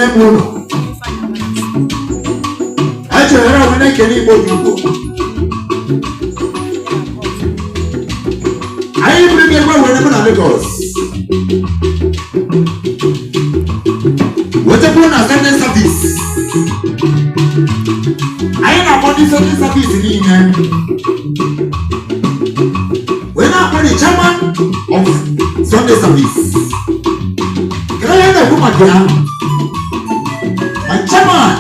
I bring a man whenever I Lagos. What a one Sunday service. I am about this Sunday service in England. When I'm the chairman of Sunday service, can I have a woman here? My chairman,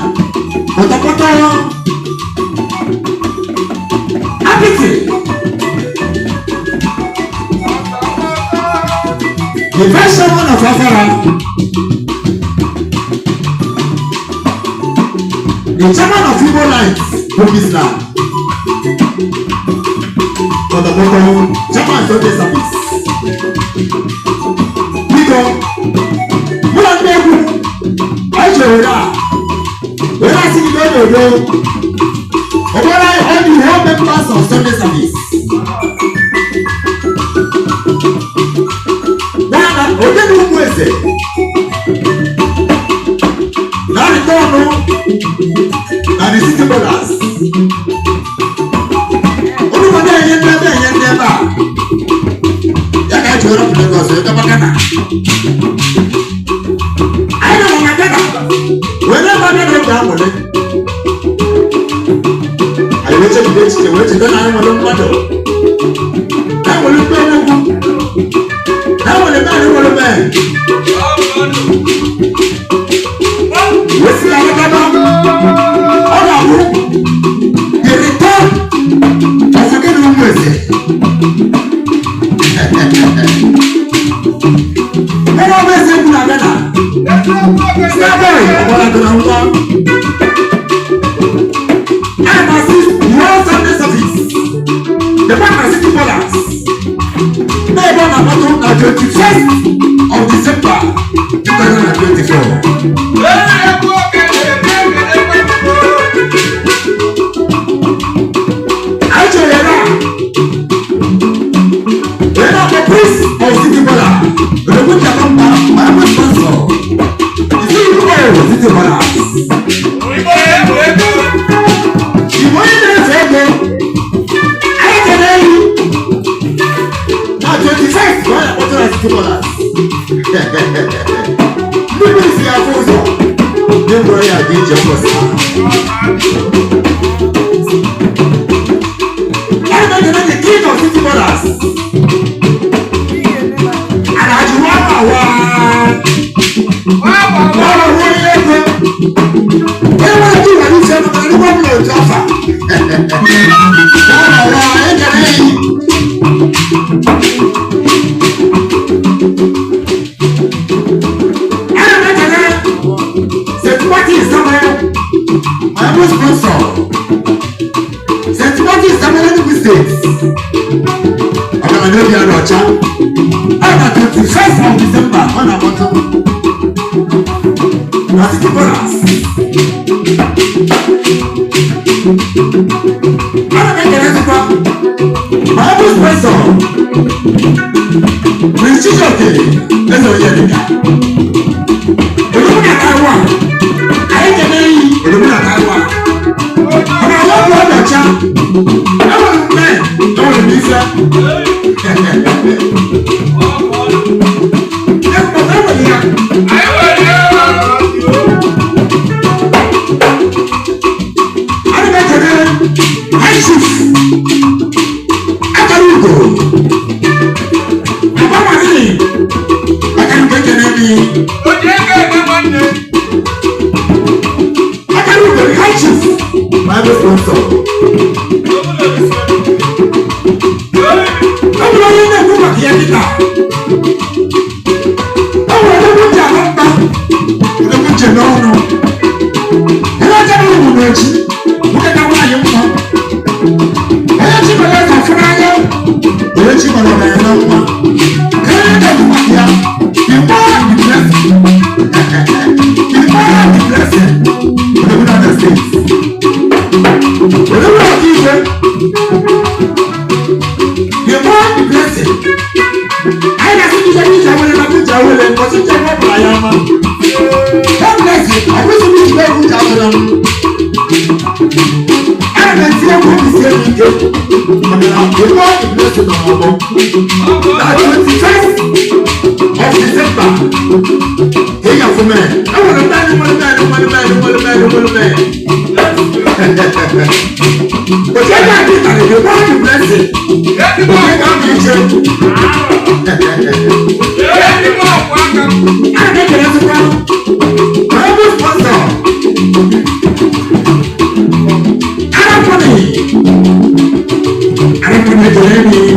what the first one of Afara, the chairman of Igbo Lights, Pakistan, for the bottom, chairman Sunday service. We go, you are there, I show you. When I see you go, when I hold you whole members of Sunday service. Oje ni umu ese. Na ritono. Na the city BALLERZ. Onu mane yende ba. Ya ka chora pele ko so ka bakana. Ai na ngakana. Wena ba na da mo le. Ai weche na mo lo mado. Na mo lo pe mo. Now the man. What's the the return of a good mercy. And always say, I must see your Sunday service. The man city BALLERZ. Never on the 21st of December 2024. When I'm the priest of city BALLERZ, the good my sponsor. You see, you know city BALLERZ. You want to say, I can hear you. 25 why I want to city BALLERZ. People see a photo. They worry about your boss. I'm not the king of city BALLERZ. And I do I don't want to